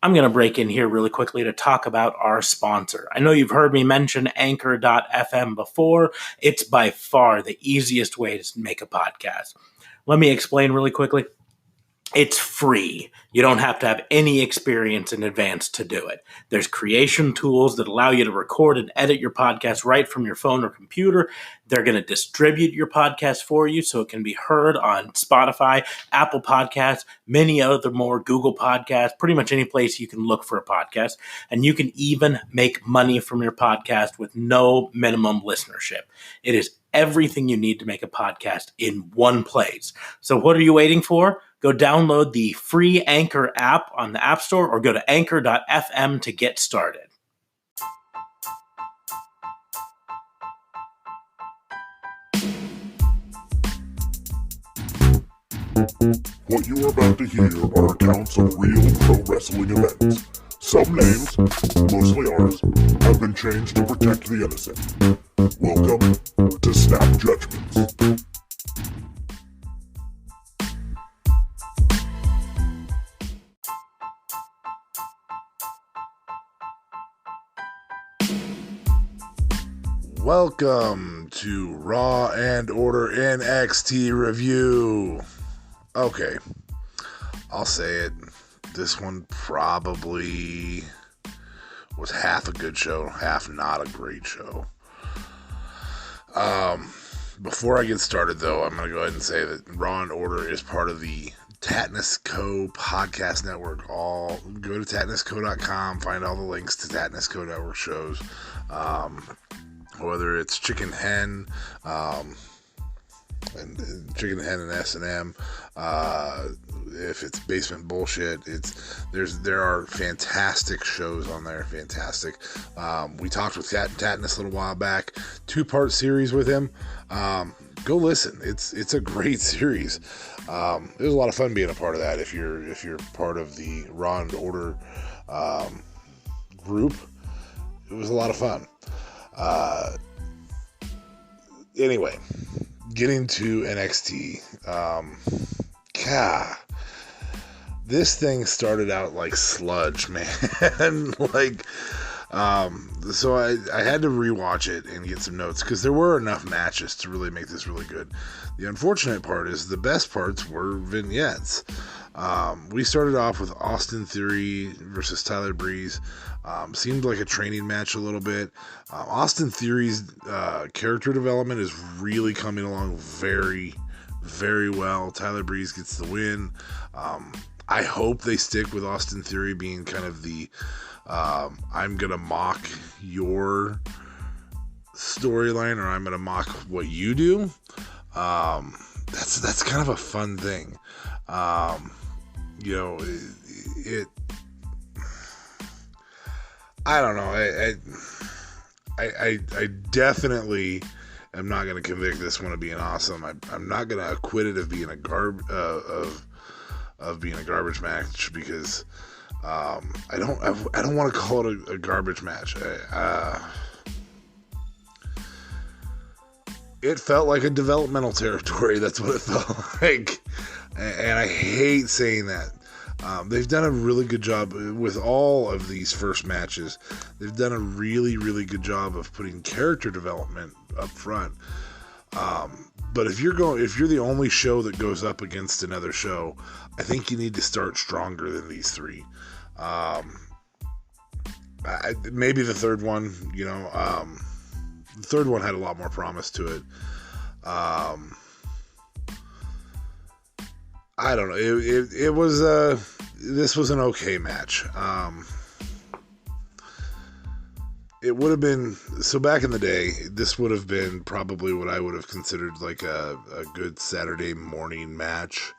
I'm going to break in here really quickly to talk about our sponsor. I know you've heard me mention Anchor.fm before. It's by far the easiest way to make a podcast. Let me explain really quickly. It's free. You don't have to have any experience in advance to do it. There's creation tools that allow you to record and edit your podcast right from your phone or computer. They're going to distribute your podcast for you so it can be heard on Spotify, Apple Podcasts, many other more, Google Podcasts, pretty much any place you can look for a podcast. And you can even make money from your podcast with no minimum listenership. It is everything you need to make a podcast in one place. So what are you waiting for? Go download the free Anchor app on the App Store or go to anchor.fm to get started. What you are about to hear are accounts of real pro wrestling events. Some names, mostly ours, have been changed to protect the innocent. Welcome to Snap Judgements. Welcome to Raw and Order NXT review. Okay, I'll say it. This one probably was half a good show, half not a great show. Before I get started, though, I'm going to go ahead and say that Raw and Order is part of the Tatnus Co. podcast network. Go to tatnusco.com, find all the links to Tatnus Co. network shows. Whether it's Chicken Hen, and Chicken Hen and S&M, if it's Basement Bullshit, there are fantastic shows on there, fantastic. We talked with Tatnus a little while back, 2-part series with him. Go listen, it's a great series. It was a lot of fun being a part of that. If you're part of the Raw and Order group, it was a lot of fun. Anyway, getting to NXT, this thing started out like sludge, man. So I had to rewatch it and get some notes because there were enough matches to really make this really good. The unfortunate part is the best parts were vignettes. We started off with Austin Theory versus Tyler Breeze. Seemed like a training match a little bit. Austin Theory's character development is really coming along very, very well. Tyler Breeze gets the win. I hope they stick with Austin Theory being kind of the I'm going to mock your storyline, or I'm going to mock what you do. That's kind of a fun thing. I don't know. I definitely am not going to convict this one of being awesome. I'm not going to acquit it of being being a garbage match because I don't want to call it a garbage match. It felt like a developmental territory. That's what it felt like, and I hate saying that. They've done a really good job with all of these first matches. They've done a really, really good job of putting character development up front. But if you're the only show that goes up against another show, I think you need to start stronger than these three. Maybe the third one, the third one had a lot more promise to it. I don't know. It was this was an okay match. It would have been, so back in the day, this would have been probably what I would have considered like a good Saturday morning match.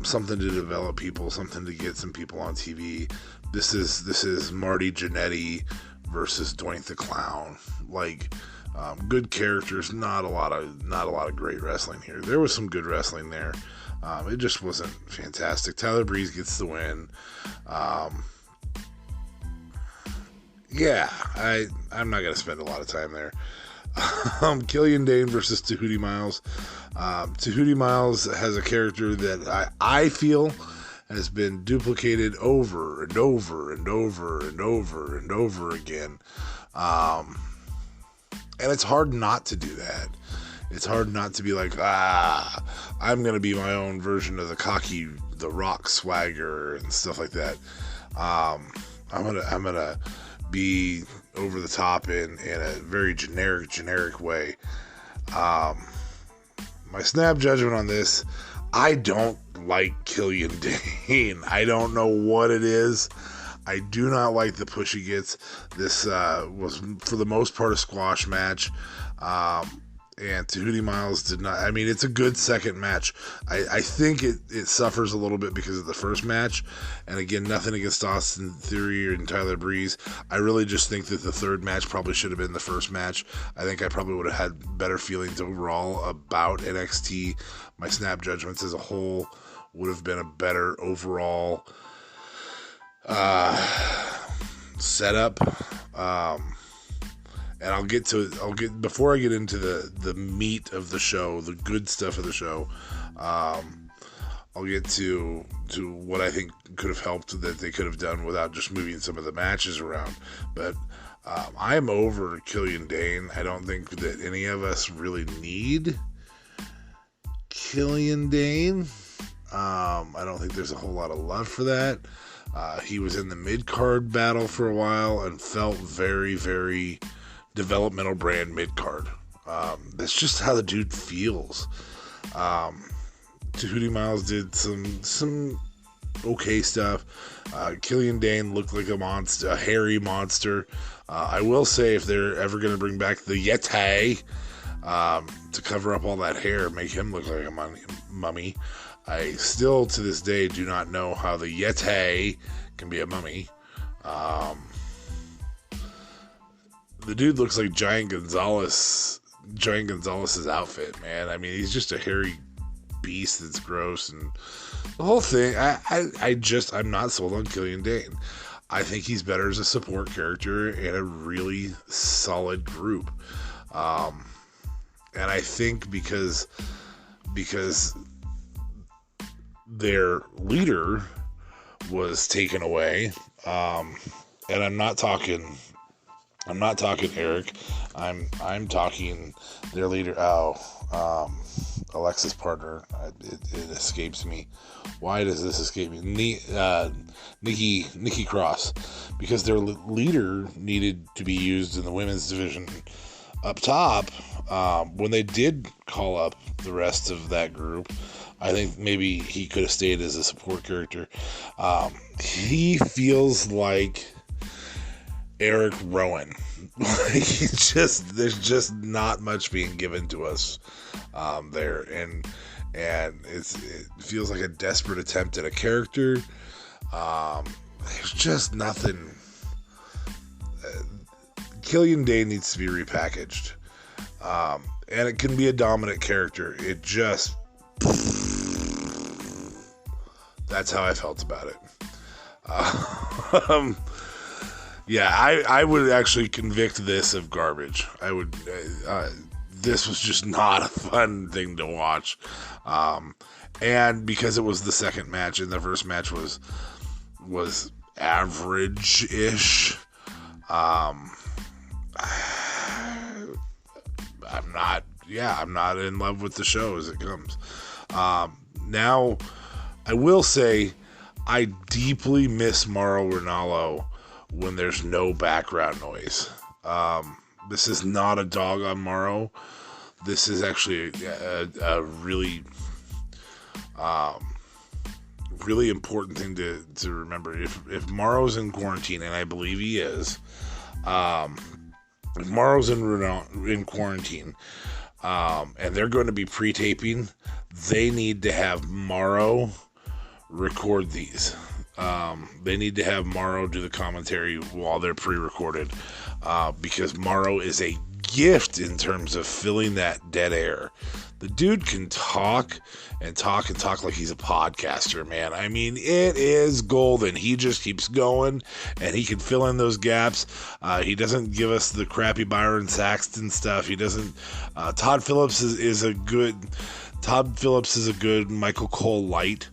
Something to develop people, something to get some people on TV. This is Marty Jannetty versus Doink the Clown. Good characters, not a lot of great wrestling here. There was some good wrestling there. It just wasn't fantastic. Tyler Breeze gets the win. I'm not going to spend a lot of time there. Killian Dain versus Tehuti Miles. Tehuti Miles has a character that I feel has been duplicated over and over and over and over and over again. And it's hard not to do that. It's hard not to be like, I'm going to be my own version of the Rock swagger and stuff like that. I'm gonna be over the top in a very generic way. My snap judgment on this, I don't like Killian Dain. I don't know what it is. I do not like the push he gets. This was, for the most part, a squash match. And Tehuti Miles did not. I mean, it's a good second match. I think it suffers a little bit because of the first match. And again, nothing against Austin Theory and Tyler Breeze. I really just think that the third match probably should have been the first match. I think I probably would have had better feelings overall about NXT. My snap judgments as a whole would have been a better overall setup. And before I get into the meat of the show, the good stuff of the show, I'll get to what I think could have helped that they could have done without just moving some of the matches around. But I'm over Killian Dain. I don't think that any of us really need Killian Dain. I don't think there's a whole lot of love for that. He was in the mid-card battle for a while and felt very, very developmental brand mid-card. That's just how the dude feels. Tehuti Miles did some okay stuff. Killian Dain looked like a monster, a hairy monster. I will say, if they're ever going to bring back the Yeti to cover up all that hair, make him look like a mummy. I still, to this day, do not know how the Yeti can be a mummy. The dude looks like Giant Gonzalez's outfit, man. I mean, he's just a hairy beast that's gross, and the whole thing. I'm not sold on Killian Dain. I think he's better as a support character in a really solid group. And I think because their leader was taken away, and I'm not talking Eric. I'm talking their leader. Alexa's partner. It escapes me. Why does this escape me? Nikki Cross, because their leader needed to be used in the women's division up top. When they did call up the rest of that group, I think maybe he could have stayed as a support character. He feels like Eric Rowan. There's just not much being given to us there, and it feels like a desperate attempt at a character. There's just nothing. Killian Dain needs to be repackaged, and it can be a dominant character. It just, that's how I felt about it. Yeah, I would actually convict this of garbage. I would. This was just not a fun thing to watch, and because it was the second match and the first match was average-ish. I'm not in love with the show as it comes. Now, I will say, I deeply miss Mauro Ranallo when there's no background noise. This is not a dog on Mauro. This is actually a really really important thing to remember. If Mauro's in quarantine, and I believe he is, if Mauro's in quarantine, and they're going to be pre-taping, they need to have Mauro record these. They need to have Mauro do the commentary while they're pre-recorded, because Mauro is a gift in terms of filling that dead air. The dude can talk like he's a podcaster, man. I mean, it is golden. He just keeps going, and he can fill in those gaps. He doesn't give us the crappy Byron Saxton stuff. He doesn't. Todd Phillips is a good Michael Cole light.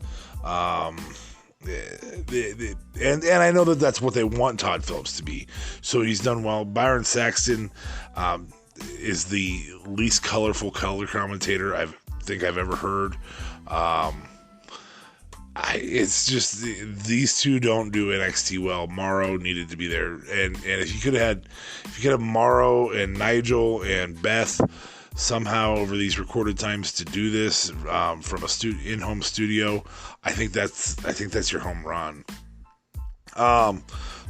and I know that's what they want Todd Phillips to be. So he's done well. Byron Saxton is the least colorful color commentator I think I've ever heard. It's just these two don't do NXT well. Morrow needed to be there, and if you could have Morrow and Nigel and Beth somehow over these recorded times to do this from a in-home studio, I think that's your home run.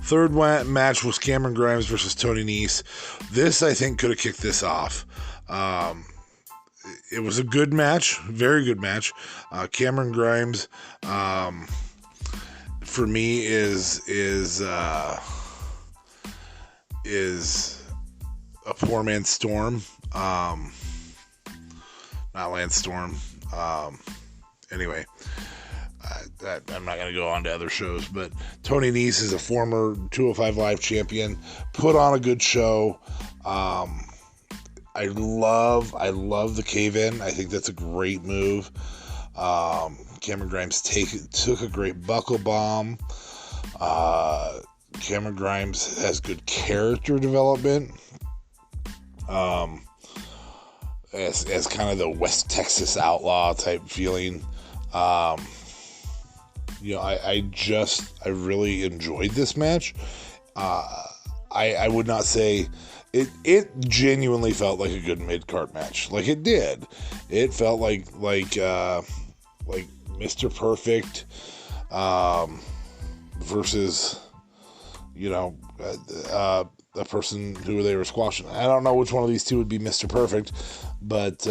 Third match was Cameron Grimes versus Tony Nese. This, I think, could have kicked this off. It was a good match, very good match. Cameron Grimes, for me, is a poor man's Storm. Not Lance Storm. Anyway, I'm not going to go on to other shows, but Tony Nese is a former 205 Live champion, put on a good show. I love the cave-in. I think that's a great move. Cameron Grimes took a great buckle bomb. Cameron Grimes has good character development. As kind of the West Texas outlaw type feeling. I really enjoyed this match. I would not say it genuinely felt like a good mid-card match. Like it did. It felt like Mr. Perfect versus a person who they were squashing. I don't know which one of these two would be Mr. Perfect, but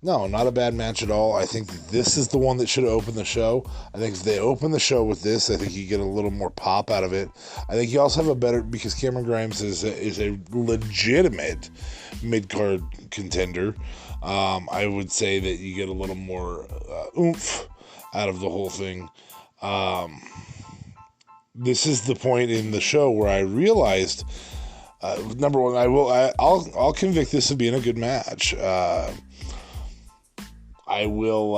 no, not a bad match at all. I think this is the one that should have opened the show. I think if they open the show with this, I think you get a little more pop out of it. I think you also have a better, because Cameron Grimes is a legitimate mid-card contender. I would say that you get a little more oomph out of the whole thing. This is the point in the show where I realized, number one, I'll convict this of being a good match. I will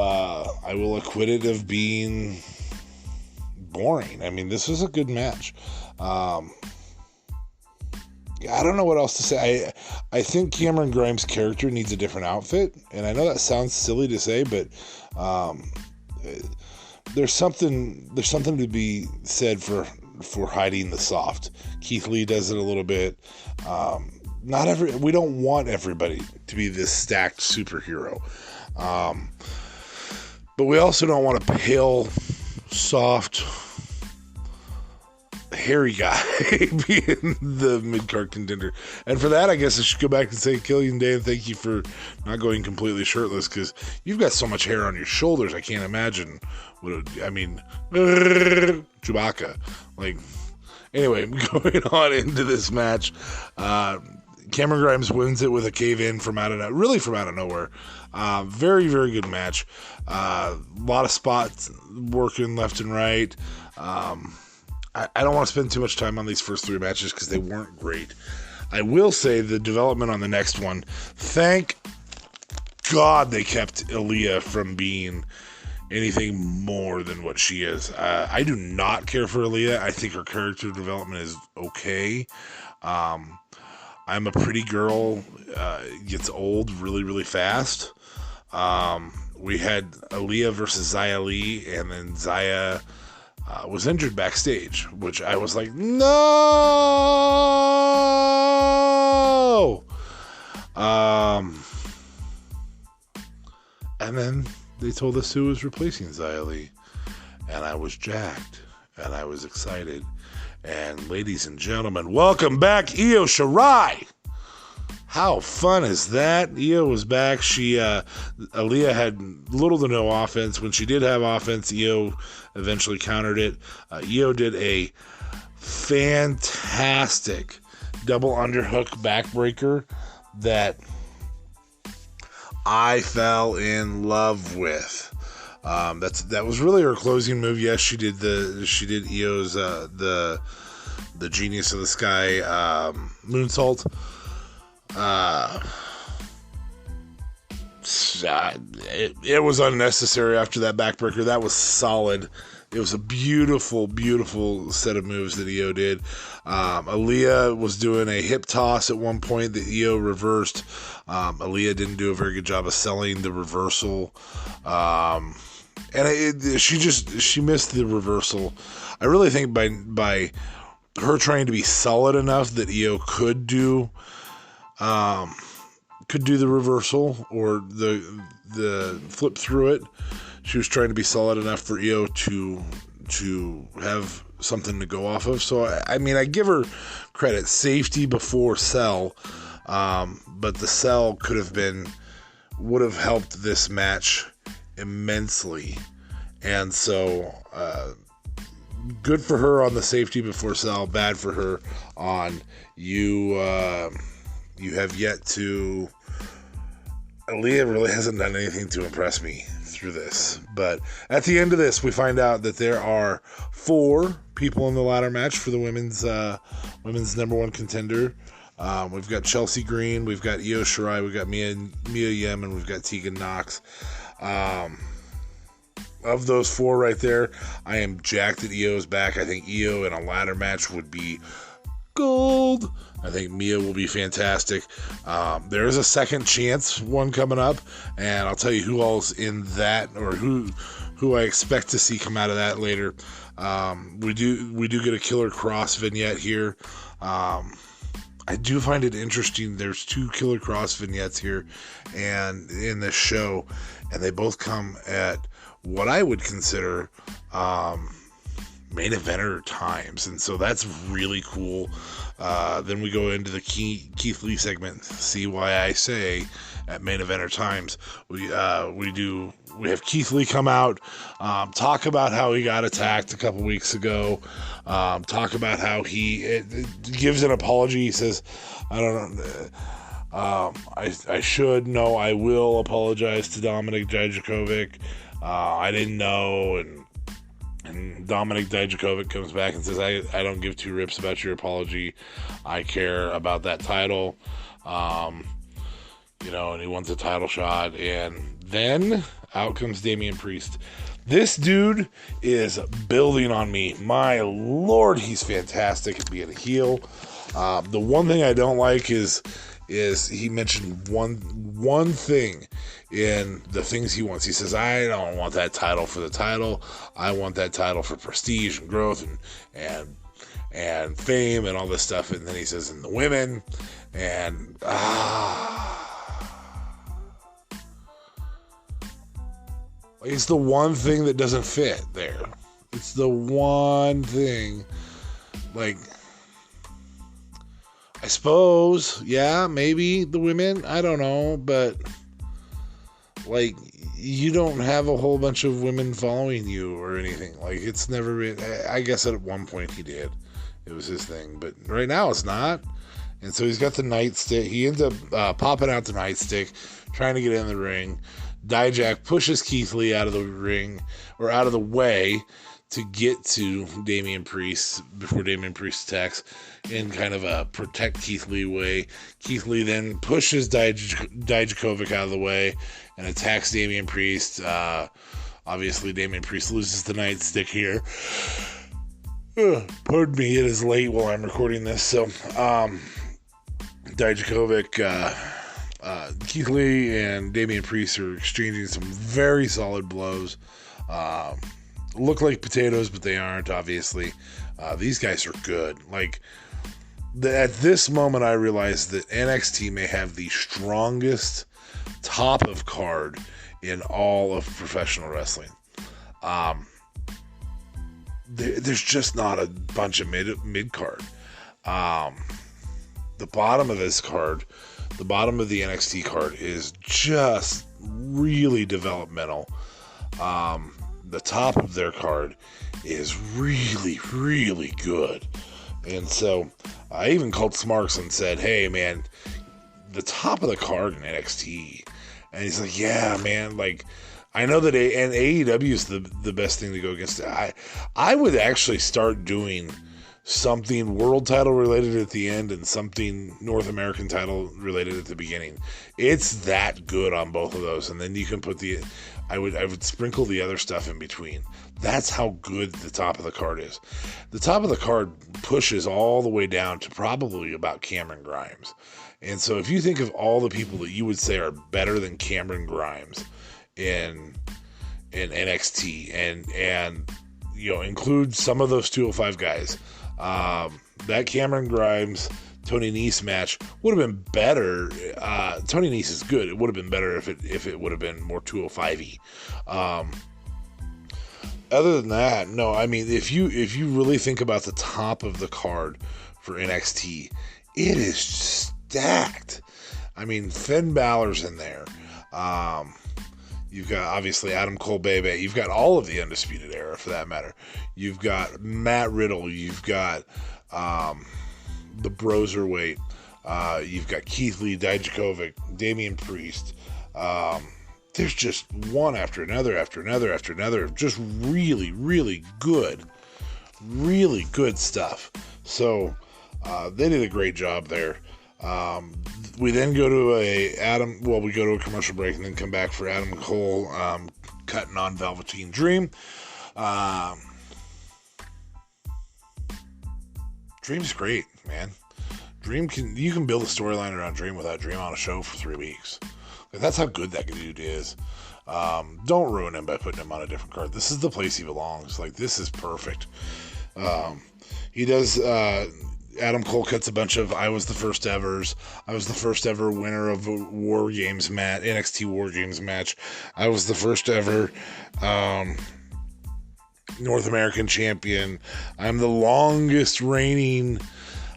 acquit it of being boring. I mean, this was a good match. I don't know what else to say. I think Cameron Grimes' character needs a different outfit, and I know that sounds silly to say, but there's something to be said for hiding the soft. Keith Lee does it a little bit. We don't want everybody to be this stacked superhero. But we also don't want a pale, soft, hairy guy being the mid-card contender. And for that, I guess I should go back and say, Killian, Dain, thank you for not going completely shirtless, because you've got so much hair on your shoulders, I can't imagine Chewbacca. Anyway, going on into this match, Cameron Grimes wins it with a cave-in from out of nowhere. Very, very good match. A lot of spots working left and right. I don't want to spend too much time on these first three matches because they weren't great. I will say the development on the next one, thank God they kept Aliyah from being anything more than what she is. I do not care for Aliyah. I think her character development is okay. I'm a pretty girl gets old really, really fast. We had Aliyah versus Xia Li, and then Xia was injured backstage, which I was like, no! And then they told us who was replacing Xia Li, and I was jacked, and I was excited. And ladies and gentlemen, welcome back, Io Shirai. How fun is that? Io was back. Aliyah had little to no offense. When she did have offense, Io eventually countered it. Io did a fantastic double underhook backbreaker that I fell in love with. That was really her closing move. Yes, she did Io's the Genius of the Sky moonsault. It was unnecessary after that backbreaker. That was solid. It was a beautiful, beautiful set of moves that Io did. Aliyah was doing a hip toss at one point that Io reversed. Aliyah didn't do a very good job of selling the reversal. She missed the reversal. I really think by her trying to be solid enough that Io could do the reversal or the flip through it. She was trying to be solid enough for Io to have something to go off of. So, I mean, I give her credit. Safety before sell. But the sell would have helped this match immensely. And so, good for her on the safety before sell. Bad for her on you have yet to... Aliyah really hasn't done anything to impress me through this. But at the end of this, we find out that there are 4 people in the ladder match for the women's number 1 contender. We've got Chelsea Green, we've got Io Shirai, we've got Mia Yim, and we've got Tegan Knox. Of those 4 right there, I am jacked that Io is back. I think Io in a ladder match would be gold. I think Mia will be fantastic. There is a second chance one coming up, and I'll tell you who all's in that, or who I expect to see come out of that later. We do get a Killer Cross vignette here. I do find it interesting. There's 2 Killer Cross vignettes here, and in this show, and they both come at what I would consider main eventer times, and so that's really cool. Then we go into the Keith Lee segment. See why I say at main eventer times. We have Keith Lee come out, talk about how he got attacked a couple weeks ago, talk about how he gives an apology. He says, I don't know, I will apologize to Dominik Dijakovic. I didn't know, and Dominik Dijakovic comes back and says, I don't give 2 rips about your apology. I care about that title. And he wants a title shot. And then out comes Damian Priest. This dude is building on me. My Lord, he's fantastic at being a heel. The one thing I don't like is he mentioned one thing in the things he wants. He says, I don't want that title for the title. I want that title for prestige and growth and fame and all this stuff. And then he says, and the women, and it's the one thing that doesn't fit there. It's the one thing, like, I suppose, yeah, maybe the women, I don't know, but like, you don't have a whole bunch of women following you or anything. Like, it's never been, I guess at one point he did. It was his thing, but right now it's not. And so he's got the nightstick. He ends up popping out the nightstick, trying to get in the ring. Dijak pushes Keith Lee out of the ring, or out of the way, to get to Damian Priest before Damian Priest attacks in kind of a protect Keith Lee way. Keith Lee then pushes Dijakovic out of the way and attacks Damian Priest. Obviously, Damian Priest loses the nightstick here. Pardon me, it is late while I'm recording this. So, Dijakovic, Keith Lee and Damian Priest are exchanging some very solid blows. Look like potatoes, but they aren't, obviously. These guys are good. Like, at this moment, I realize that NXT may have the strongest top of card in all of professional wrestling. There's just not a bunch of mid card. The bottom of this card, the bottom of the NXT card, is just really developmental. The top of their card is really, really good. And so I even called Smarks and said, hey, man, the top of the card in NXT. And he's like, yeah, man, like, I know that AEW is the best thing to go against. I would actually start doing something world title related at the end and something North American title related at the beginning. It's that good on both of those. And then you can put I would sprinkle the other stuff in between. That's how good the top of the card is. The top of the card pushes all the way down to probably about Cameron Grimes. And so if you think of all the people that you would say are better than Cameron Grimes in NXT and include some of those 205 guys, that Cameron Grimes Tony Nese match would have been better. Tony Nese is good. It would have been better if it would have been more 205-y. Other than that, no. I mean, if you really think about the top of the card for NXT, it is stacked. I mean, Finn Balor's in there. You've got, obviously, Adam Cole, Bebe. You've got all of the Undisputed Era, for that matter. You've got Matt Riddle. You've got the Broserweight. You've got Keith Lee, Dijakovic, Damian Priest. There's just one after another, just really, really good stuff. So they did a great job there. We then go to we go to a commercial break and then come back for Adam Cole cutting on Velveteen Dream. Dream's great, man. You can build a storyline around Dream without Dream on a show for 3 weeks. Like, that's how good that dude is. Don't ruin him by putting him on a different card. This is the place he belongs. Like, this is perfect. He does. Adam Cole cuts a bunch of I was the first evers. I was the first ever winner of a War Games match, NXT War Games match. I was the first ever North American champion. I'm the longest reigning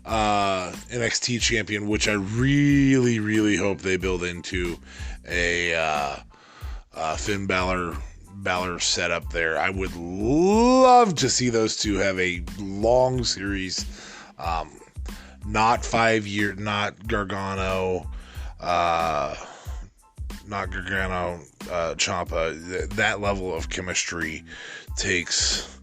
NXT champion, which I really, really hope they build into a Finn Balor setup there. I would love to see those two have a long series. Not 5 year, not Gargano, Ciampa. That level of chemistry takes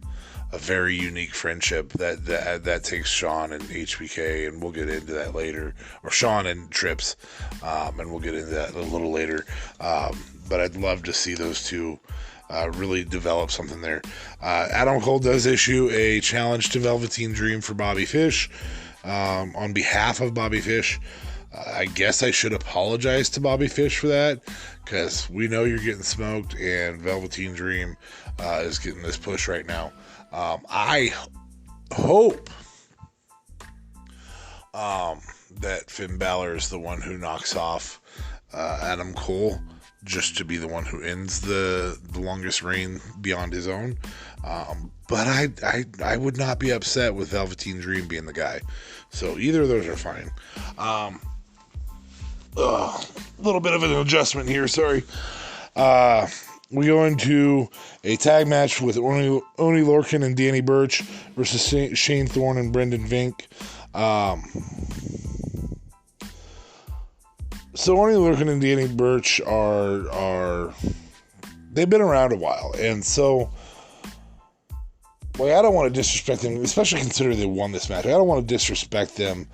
a very unique friendship that takes Sean and HBK, and we'll get into that later, or Sean and Trips, and we'll get into that a little later. But I'd love to see those two really develop something there. Adam Cole does issue a challenge to Velveteen Dream for Bobby Fish. On behalf of Bobby Fish, I guess I should apologize to Bobby Fish for that, because we know you're getting smoked, and Velveteen Dream is getting this push right now. I hope that Finn Balor is the one who knocks off Adam Cole, just to be the one who ends the longest reign beyond his own. But I would not be upset with Velveteen Dream being the guy. So either of those are fine. A little bit of an adjustment here, sorry. We go into a tag match with Oney Lorcan and Danny Burch versus Shane Thorne and Brendan Vink. So Oney Lorcan and Danny Burch are they've been around a while, and so I don't want to disrespect them, especially considering they won this match. I don't want to disrespect them.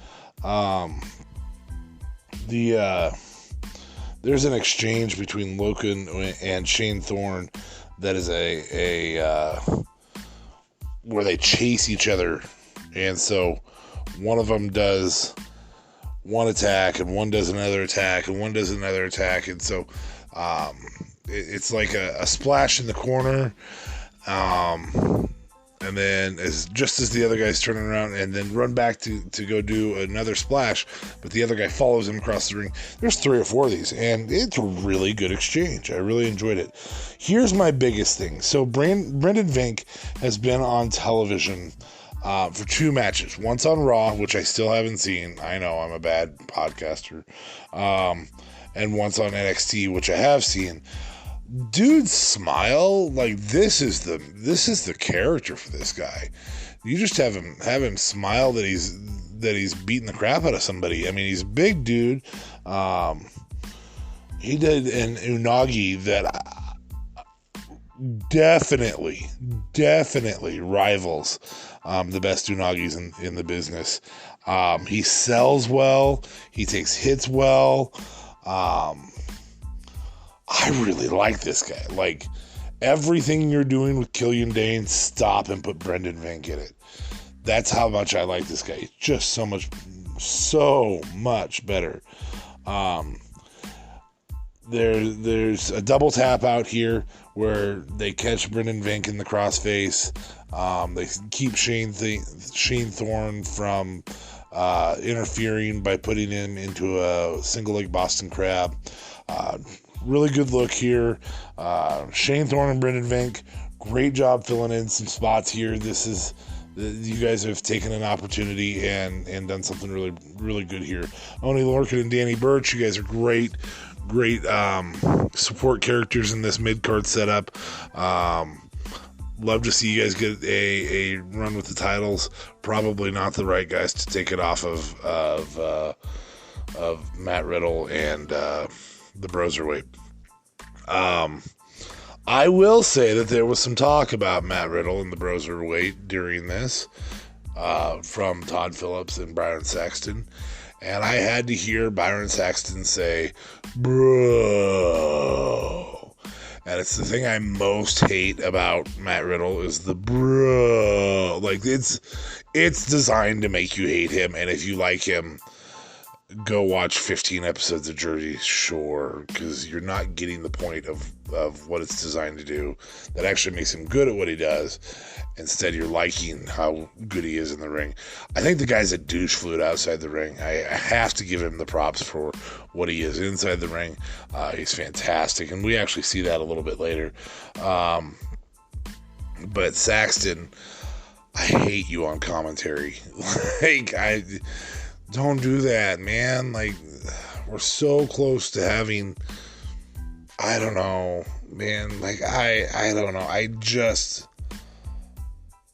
There's an exchange between Lorcan and Shane Thorne that is a where they chase each other, and so one of them does one attack and one does another attack and one does another attack, and so it's like a splash in the corner, and then as the other guy's turning around and then run back to go do another splash, but the other guy follows him across the ring. There's 3 or 4 of these, and it's a really good exchange. I really enjoyed it. Here's my biggest thing. So Brendan Vink has been on television for 2 matches. Once on Raw, which I still haven't seen. I know I'm a bad podcaster. And once on NXT, which I have seen. Dude's smile, like, this is the character for this guy. You just have him smile that he's beating the crap out of somebody. I mean, he's a big dude. He did an unagi that definitely rivals the best unagis in the business. He sells well. He takes hits well. I really like this guy. Like, everything you're doing with Killian Dain, stop and put Brendan Vink in it. That's how much I like this guy. He's just so much better. There's a double tap out here where they catch Brendan Vink in the crossface. They keep Shane Thorne from interfering by putting him into a single leg Boston Crab. Really good look here. Shane Thorne and Brendan Vink, great job filling in some spots here. You guys have taken an opportunity and done something really, really good here. Oney, Lorcan, and Danny Burch, you guys are great support characters in this mid-card setup. Love to see you guys get a run with the titles. Probably not the right guys to take it off of Matt Riddle and the Broserweight. I will say that there was some talk about Matt Riddle and the Broserweight during this from Todd Phillips and Byron Saxton. And I had to hear Byron Saxton say, bro. And it's the thing I most hate about Matt Riddle is the bro. Like, it's designed to make you hate him. And if you like him, go watch 15 episodes of Jersey Shore, because you're not getting the point of what it's designed to do. That actually makes him good at what he does. Instead, you're liking how good he is in the ring. I think the guy's a douche flute outside the ring. I have to give him the props for what he is inside the ring. He's fantastic, and we actually see that a little bit later. But Saxton, I hate you on commentary. Don't do that, man. Like, we're so close to having, I don't know, man. Like, I don't know. I just,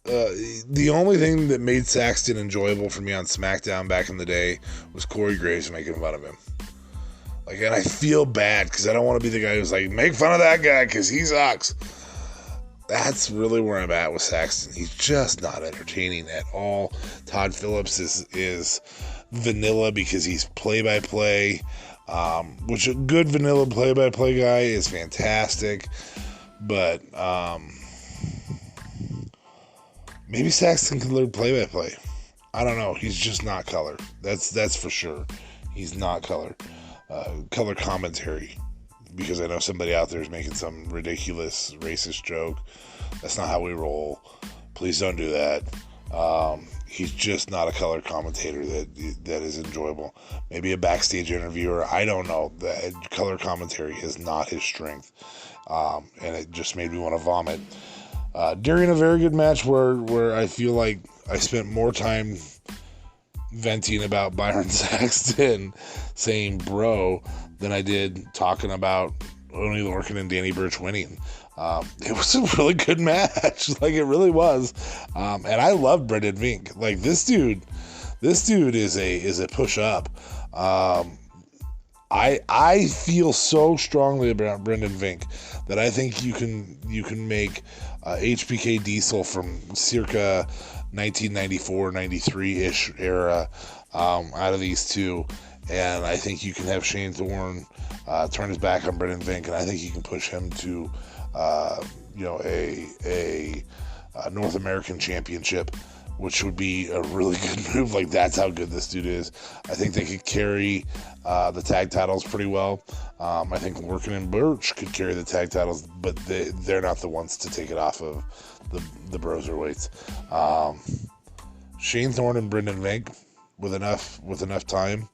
the only thing that made Saxton enjoyable for me on SmackDown back in the day was Corey Graves making fun of him. Like, and I feel bad because I don't want to be the guy who's like, make fun of that guy because he sucks. That's really where I'm at with Saxton. He's just not entertaining at all. Todd Phillips is vanilla because he's play-by-play, which a good vanilla play-by-play guy is fantastic. But maybe Saxton can learn play-by-play. I don't know. He's just not color. That's for sure. He's not color. Color commentary. Because I know somebody out there is making some ridiculous racist joke. That's not how we roll. Please don't do that. He's just not a color commentator that is enjoyable. Maybe a backstage interviewer. I don't know. That color commentary is not his strength. And it just made me want to vomit. During a very good match where I feel like I spent more time venting about Byron Saxton saying bro than I did talking about Oney Lorcan and Danny Burch winning. It was a really good match. Like, it really was. And I love Brendan Vink. Like, this dude is a push up. I feel so strongly about Brendan Vink that I think you can make HBK Diesel from circa 1994-93-ish era out of these two. And I think you can have Shane Thorne turn his back on Brendan Vink, and I think you can push him to a North American Championship, which would be a really good move. Like, that's how good this dude is. I think they could carry the tag titles pretty well. I think Lorcan and Burch could carry the tag titles, but they're not the ones to take it off of the Broserweights. Shane Thorne and Brendan Vink, with enough time,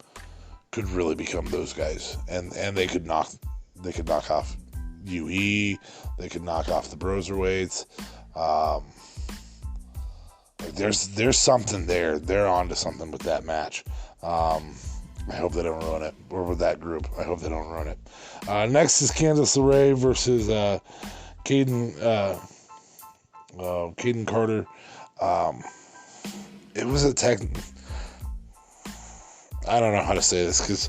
could really become those guys, and they could knock off UE, they could knock off the Broserweights. There's something there. They're onto something with that match. I hope they don't ruin it, or with that group. I hope they don't ruin it. Next is Candice LeRae versus Kayden Carter. It was a I don't know how to say this, because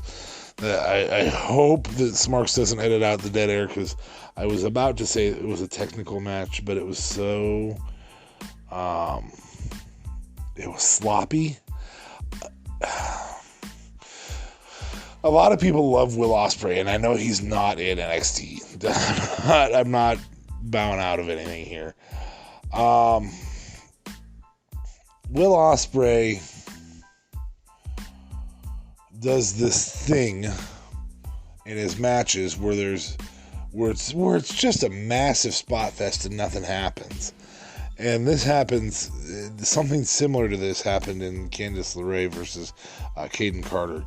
I hope that Smarks doesn't edit out the dead air, because I was about to say it was a technical match, but it was so It was sloppy. A lot of people love Will Ospreay, and I know he's not in NXT. I'm not bowing out of anything here. Will Ospreay does this thing in his matches where it's just a massive spot fest and nothing happens. And this happens, something similar to this happened in Candice LeRae versus Kayden Carter.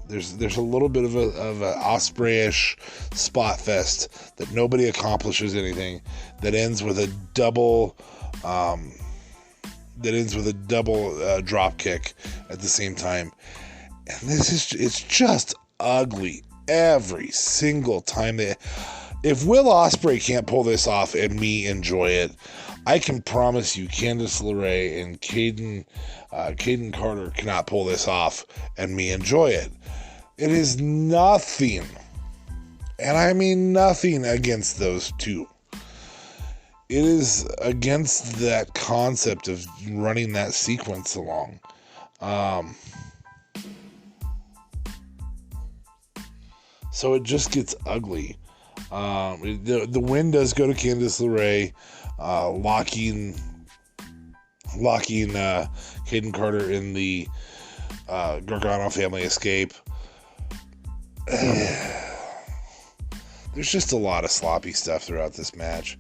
There's a little bit of a Ospreay-ish spot fest that nobody accomplishes anything, that ends with a double drop kick at the same time. And it's just ugly every single time. If Will Ospreay can't pull this off and me enjoy it, I can promise you Candice LeRae and Kayden Carter cannot pull this off and me enjoy it. It is nothing, and I mean nothing, against those two. It is against that concept of running that sequence along. So it just gets ugly. The win does go to Candice LeRae, locking Kayden Carter in the Gargano family escape. There's just a lot of sloppy stuff throughout this match.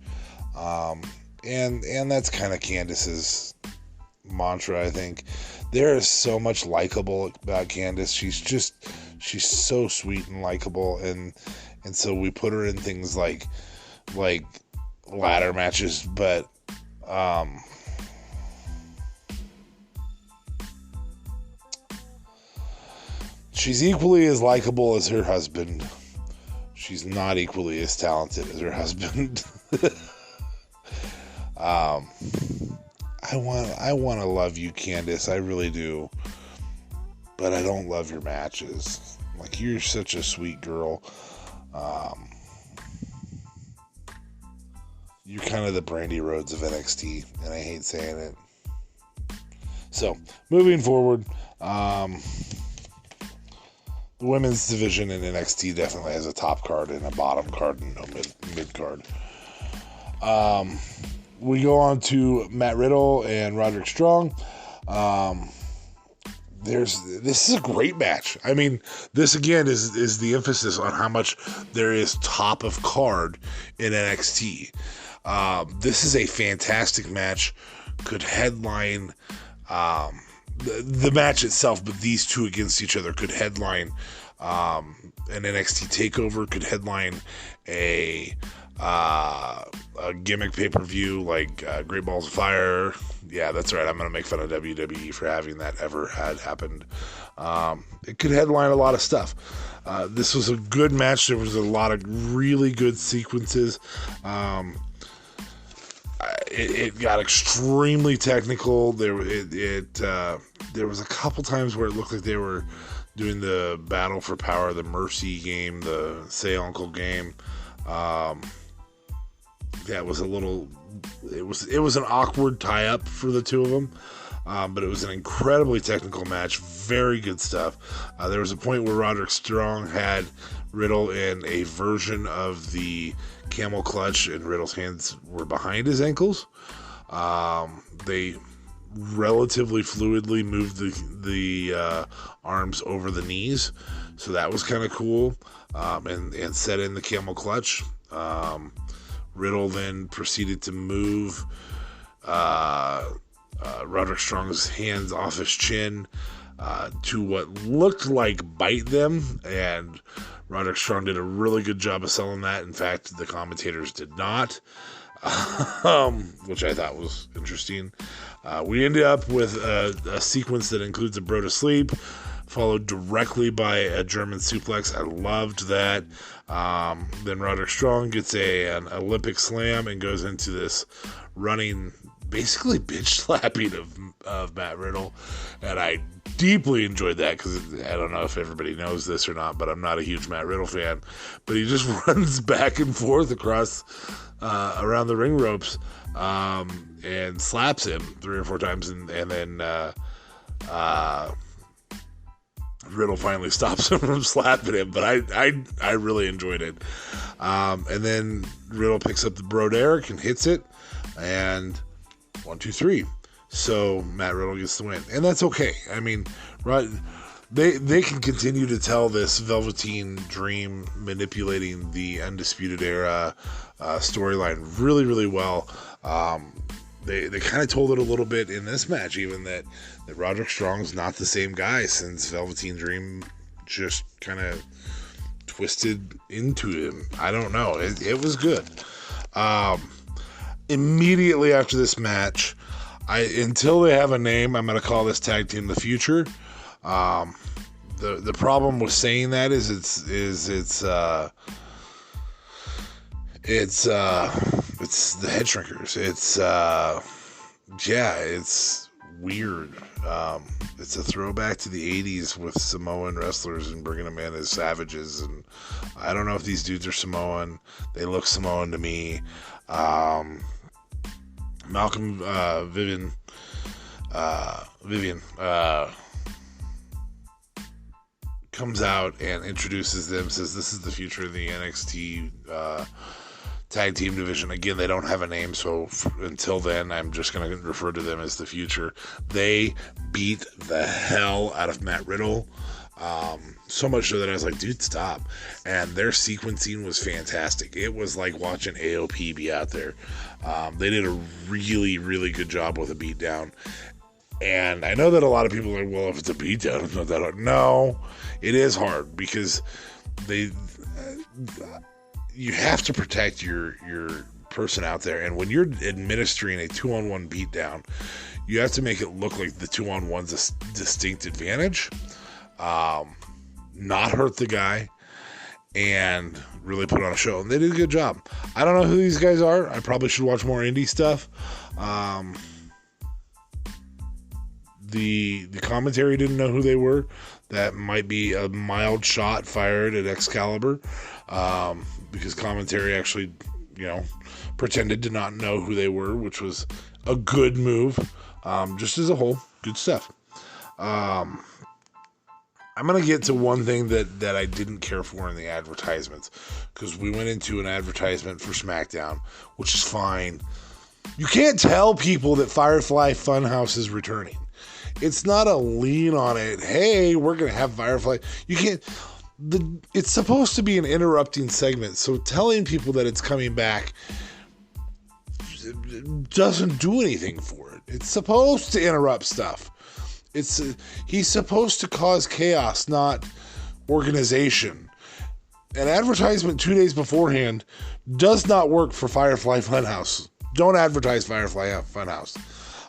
And that's kind of Candice's mantra, I think. There is so much likable about Candice. She's so sweet and likable, and so we put her in things like ladder matches, but she's equally as likable as her husband. She's not equally as talented as her husband. I want to love you, Candice. I really do. But I don't love your matches. Like, you're such a sweet girl. You're kind of the Brandy Rhodes of NXT, and I hate saying it. So, moving forward, the women's division in NXT definitely has a top card and a bottom card and no mid card. We go on to Matt Riddle and Roderick Strong. This is a great match. I mean, this again is the emphasis on how much there is top of card in NXT. This is a fantastic match. Could headline the match itself, but these two against each other could headline an NXT takeover. Could headline a gimmick pay-per-view like Great Balls of Fire. Yeah, that's right. I'm going to make fun of WWE for having that ever had happened. It could headline a lot of stuff. This was a good match. There was a lot of really good sequences. It got extremely technical. There was a couple times where it looked like they were doing the Battle for Power, the Mercy game, the Say Uncle game. It was an awkward tie-up for the two of them, but it was an incredibly technical match. Very good stuff. There was a point where Roderick Strong had Riddle in a version of the camel clutch, and Riddle's hands were behind his ankles. They relatively fluidly moved the arms over the knees, so that was kind of cool, and set in the camel clutch. Riddle then proceeded to move Roderick Strong's hands off his chin to what looked like bite them, and Roderick Strong did a really good job of selling that. In fact, the commentators did not, which I thought was interesting. We ended up with a sequence that includes a bro to sleep, followed directly by a German suplex. I loved that. Then Roderick Strong gets an Olympic slam and goes into this running, basically bitch slapping of Matt Riddle. And I deeply enjoyed that, because I don't know if everybody knows this or not, but I'm not a huge Matt Riddle fan. But he just runs back and forth across around the ring ropes. and slaps him 3 or 4 times, and then Riddle finally stops him from slapping him. But I really enjoyed it. And then Riddle picks up the Roderick and hits it, and 1, 2, 3. So Matt Riddle gets the win, and that's okay. I mean, right? They can continue to tell this Velveteen Dream manipulating the Undisputed Era storyline really, really well. They kind of told it a little bit in this match, even that Roderick Strong's not the same guy since Velveteen Dream just kind of twisted into him. I don't know. It was good. Immediately after this match, until they have a name, I'm going to call this tag team the Future. The problem with saying that is it's the Head Shrinkers. It's weird. It's a throwback to the 80s with Samoan wrestlers and bringing them in as savages, and I don't know if these dudes are Samoan. They look Samoan to me. Malcolm Vivian comes out and introduces them, says this is the future of the NXT tag team division. Again, they don't have a name, so until then, I'm just going to refer to them as the Future. They beat the hell out of Matt Riddle. So much so that I was like, dude, stop. And their sequencing was fantastic. It was like watching AOP be out there. They did a really, really good job with a beatdown. And I know that a lot of people are like, well, if it's a beatdown, it's not that hard. No, it is hard because you have to protect your person out there. And when you're administering a 2-on-1 beatdown, you have to make it look like the 2-on-1's a distinct advantage. Not hurt the guy, and really put on a show. And they did a good job. I don't know who these guys are. I probably should watch more indie stuff. The commentary didn't know who they were. That might be a mild shot fired at Excalibur, because commentary actually, pretended to not know who they were, which was a good move. Just as a whole, good stuff. I'm going to get to one thing that I didn't care for in the advertisements, because we went into an advertisement for SmackDown, which is fine. You can't tell people that Firefly Funhouse is returning. It's not a lean on it. Hey, we're going to have Firefly. You can't. It's supposed to be an interrupting segment, so telling people that it's coming back doesn't do anything for it. It's supposed to interrupt stuff. He's supposed to cause chaos, not organization. An advertisement 2 days beforehand does not work for Firefly Funhouse. Don't advertise Firefly Funhouse.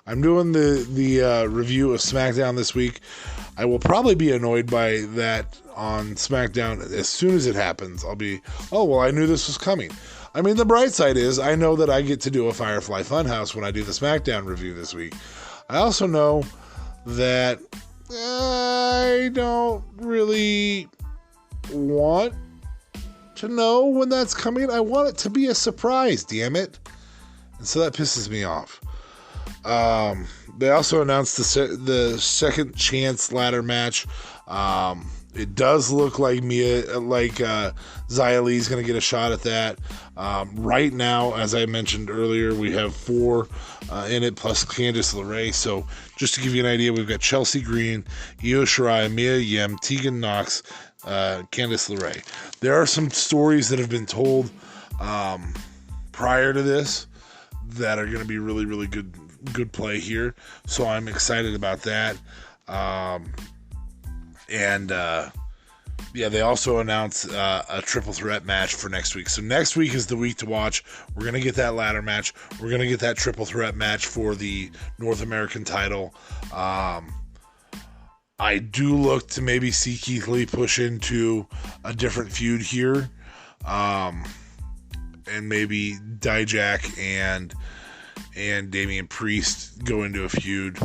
I'm doing the review of SmackDown this week. I will probably be annoyed by that on SmackDown as soon as it happens. I'll be, I knew this was coming. I mean, the bright side is I know that I get to do a Firefly Funhouse when I do the SmackDown review this week. I also know that I don't really want to know when that's coming. I want it to be a surprise, damn it. And so that pisses me off. They also announced the second chance ladder match. It does look like Xia Li's going to get a shot at that. Right now, as I mentioned earlier, we have 4 in it, plus Candice LeRae. So just to give you an idea, we've got Chelsea Green, Io Shirai, Mia Yim, Tegan Knox, Candice LeRae. There are some stories that have been told prior to this that are going to be really, really good play here. So I'm excited about that. They also announced a triple threat match for next week. So next week is the week to watch. We're going to get that ladder match. We're going to get that triple threat match for the North American title. I do look to maybe see Keith Lee push into a different feud here. And maybe Dijak and Damian Priest go into a feud.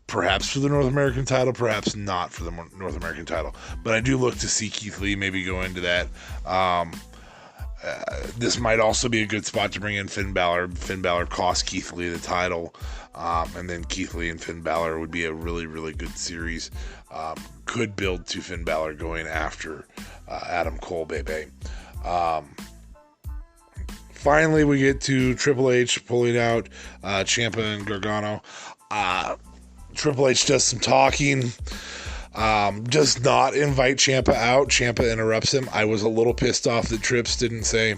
Perhaps for the North American title, perhaps not for the North American title. But I do look to see Keith Lee maybe go into that. This might also be a good spot to bring in Finn Balor. Finn Balor cost Keith Lee the title, and then Keith Lee and Finn Balor would be a really, really good series. Could build to Finn Balor going after Adam Cole, baby. Finally, we get to Triple H pulling out Ciampa and Gargano. Triple H does some talking. Does not invite Ciampa out. Ciampa interrupts him. I was a little pissed off that Trips didn't say,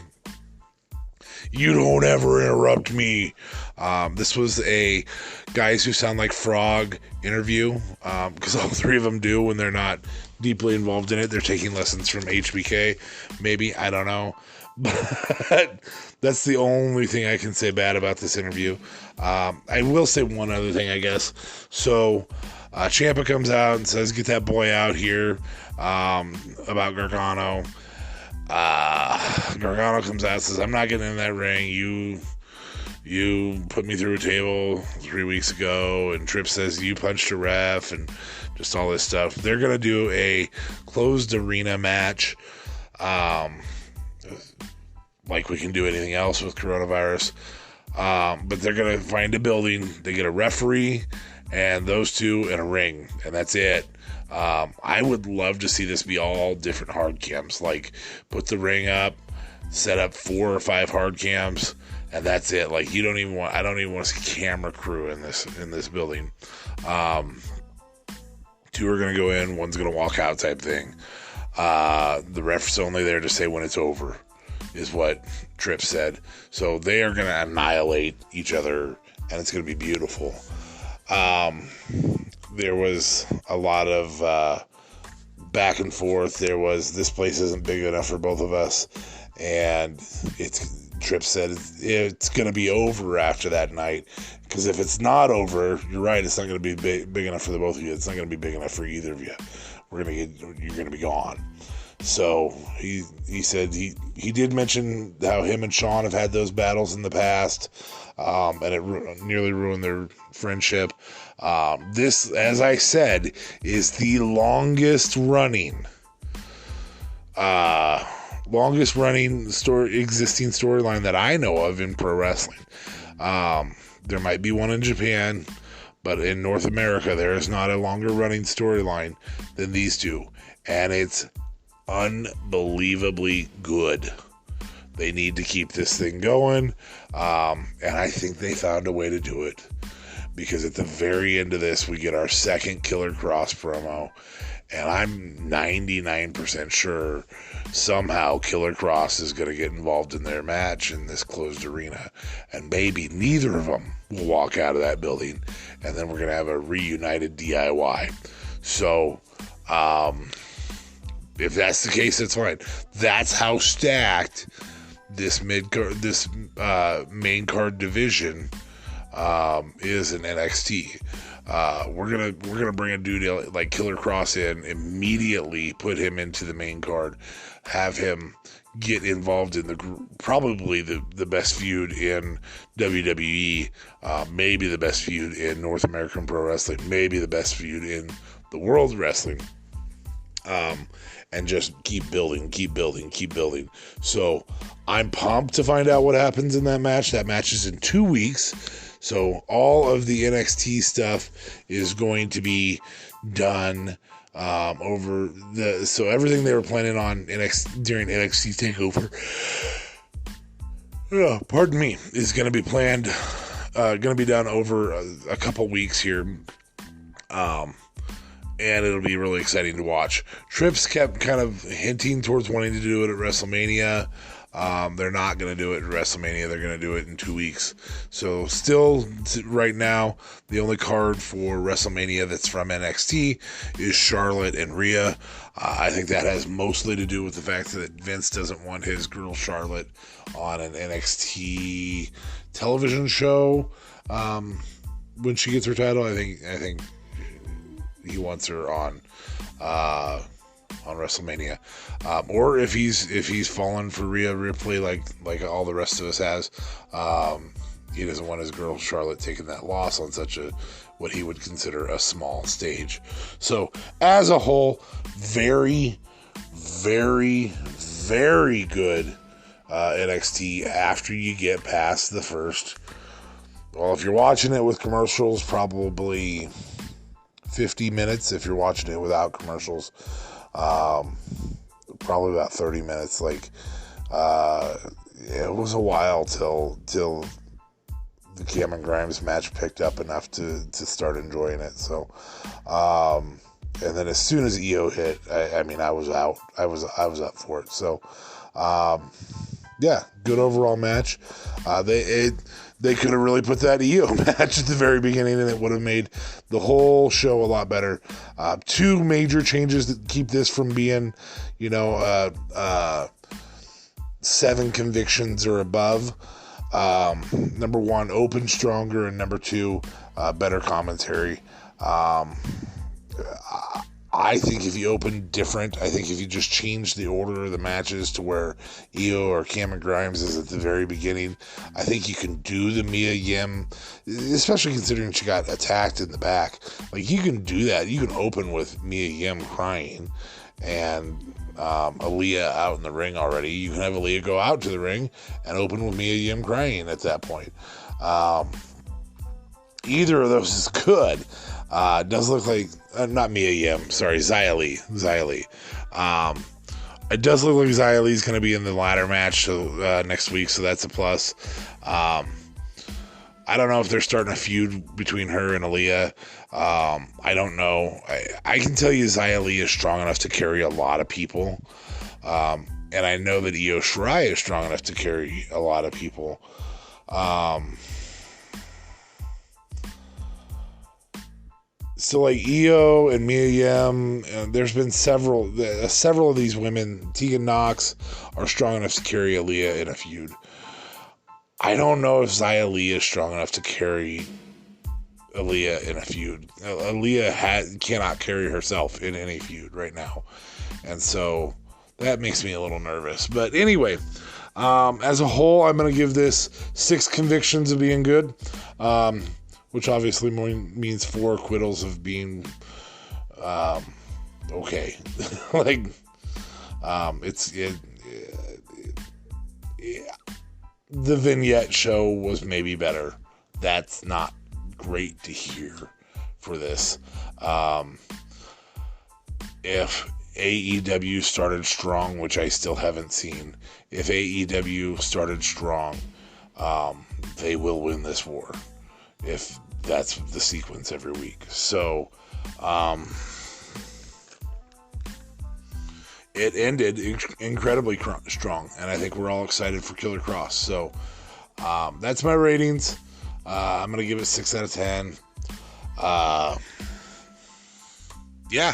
"You don't ever interrupt me." This was a Guys Who Sound Like Frog interview, because all three of them do when they're not deeply involved in it. They're taking lessons from HBK, maybe. I don't know. But that's the only thing I can say bad about this interview. I will say one other thing, I guess. So, Ciampa comes out and says, "Get that boy out here," about Gargano. Gargano comes out and says, "I'm not getting in that ring. You put me through a table 3 weeks ago." And Tripp says, "You punched a ref," and just all this stuff. They're going to do a closed arena match. Like we can do anything else with coronavirus. But they're going to find a building. They get a referee and those two in a ring, and that's it. I would love to see this be all different hard cams. Like, put the ring up, set up 4 or 5 hard cams, and that's it. Like, I don't even want to see camera crew in this building. 2 are going to go in, 1's going to walk out type thing. The ref's only there to say when it's over, is what Tripp said. So they are going to annihilate each other, and it's going to be beautiful. There was a lot of back and forth. There was, "This place isn't big enough for both of us," and Tripp said it's going to be over after that night, because if it's not over, you're right, it's not going to be big enough for the both of you. It's not going to be big enough for either of you. You're going to be gone. So he said he did mention how him and Sean have had those battles in the past, and it nearly ruined their friendship. This, as I said, is the longest running existing storyline that I know of in pro wrestling. There might be one in Japan, but in North America, there is not a longer running storyline than these two, and it's unbelievably good. They need to keep this thing going, and I think they found a way to do it, because at the very end of this, we get our second Killer Cross promo, and I'm 99% sure somehow Killer Cross is going to get involved in their match in this closed arena, and maybe neither of them will walk out of that building, and then we're going to have a reunited DIY. So, if that's the case, that's fine. That's how stacked this main card division is in NXT. We're gonna bring a dude like Killer Cross in immediately, put him into the main card, have him get involved in probably the best feud in WWE, maybe the best feud in North American Pro Wrestling, maybe the best feud in the World Wrestling. And just keep building. So I'm pumped to find out what happens in that match. That match is in 2 weeks. So all of the NXT stuff is going to be done so everything they were planning on during NXT TakeOver, pardon me, is going to be planned, going to be done over a couple weeks here. And it'll be really exciting to watch. Trips kept kind of hinting towards wanting to do it at WrestleMania. They're not going to do it at WrestleMania. They're going to do it in 2 weeks. So still, right now, the only card for WrestleMania that's from NXT is Charlotte and Rhea. I think that has mostly to do with the fact that Vince doesn't want his girl Charlotte on an NXT television show when she gets her title. I think he wants her on WrestleMania, or if he's fallen for Rhea Ripley like all the rest of us has, he doesn't want his girl Charlotte taking that loss on such what he would consider a small stage. So as a whole, very, very, very good NXT after you get past the first. Well, if you're watching it with commercials, probably 50 minutes. If you're watching it without commercials, probably about 30 minutes. It was a while till the Cameron Grimes match picked up enough to start enjoying it. So, and then as soon as EO hit, I was out. I was up for it. So, yeah, good overall match. They could have really put that EO match at the very beginning, and it would have made the whole show a lot better. 2 major changes that keep this from being, 7 convictions or above. Number 1, open stronger, and number 2, better commentary. I think if you open different, I think if you just change the order of the matches to where EO or Cameron Grimes is at the very beginning, I think you can do the Mia Yim, especially considering she got attacked in the back. You can do that. You can open with Mia Yim crying and Aliyah out in the ring already. You can have Aliyah go out to the ring and open with Mia Yim crying at that point. Either of those is good. It does look like, not Mia Yim, sorry, Xia Li. It does look like Xia Li's going to be in the ladder match next week, so that's a plus. I don't know if they're starting a feud between her and Aliyah. I don't know. I can tell you Xia Li is strong enough to carry a lot of people. And I know that Io Shirai is strong enough to carry a lot of people. So Io and Mia Yim, there's been several of these women. Tegan Knox are strong enough to carry Aliyah in a feud. I don't know if Xia Li is strong enough to carry Aliyah in a feud. Aliyah cannot carry herself in any feud right now, and so that makes me a little nervous. But anyway, as a whole, I'm going to give this 6 convictions of being good. Which obviously means 4 acquittals of being okay. The vignette show was maybe better. That's not great to hear for this. If AEW started strong, which I still haven't seen, if AEW started strong, they will win this war. If that's the sequence every week. So, it ended incredibly strong, and I think we're all excited for Killer Cross. So, that's my ratings. I'm going to give it 6 out of 10. Yeah.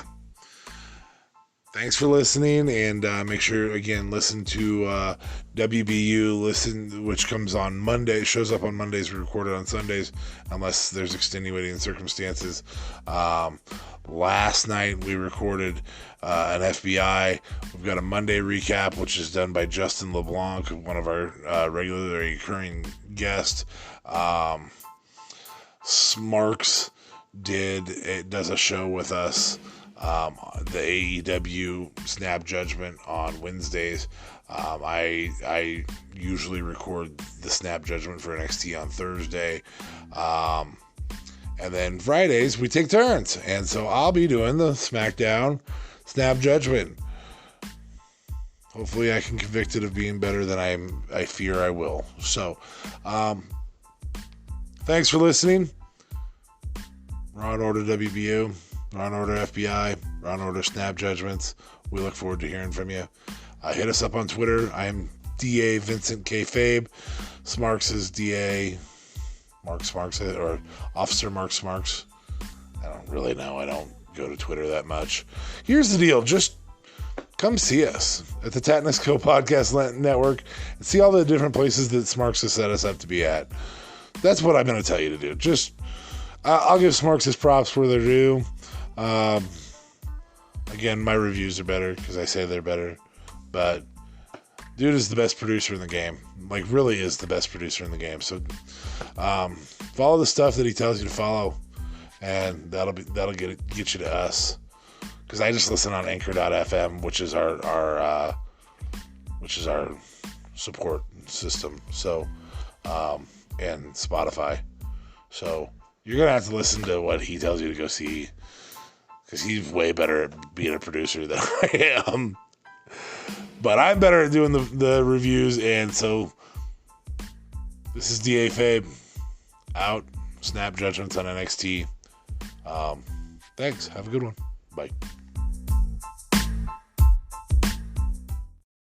Thanks for listening, and make sure, again, listen to WBU, which comes on Monday, shows up on Mondays, we record it on Sundays, unless there's extenuating circumstances. Last night we recorded an FBI. We've got a Monday recap, which is done by Justin LeBlanc, one of our regularly recurring guests. Smarks does a show with us. The AEW Snap Judgment on Wednesdays. I usually record the Snap Judgment for NXT on Thursday. And then Fridays we take turns. And so I'll be doing the SmackDown Snap Judgment. Hopefully I can convict it of being better than I fear I will. So, thanks for listening. Raw and Order WBU. Raw and Order FBI, Raw and Order Snap Judgments. We look forward to hearing from you. Hit us up on Twitter. I am DA Vincent K Fabe. Smarks is DA Mark Smarks, or Officer Mark Smarks. I don't really know. I don't go to Twitter that much. Here's the deal. Just come see us at the Tatnus Co Podcast Network and see all the different places that Smarks has set us up to be at. That's what I'm going to tell you to do. Just, I'll give Smarks his props where they're due. Again, my reviews are better because I say they're better, but dude is the best producer in the game. Really is the best producer in the game. So, follow the stuff that he tells you to follow, and that'll get you to us. Because I just listen on Anchor.fm, which is our support system. So, and Spotify. So you're going to have to listen to what he tells you to go see, because he's way better at being a producer than I am. But I'm better at doing the reviews, and so this is DA Fabe out. Snap Judgements on NXT. Thanks. Have a good one. Bye.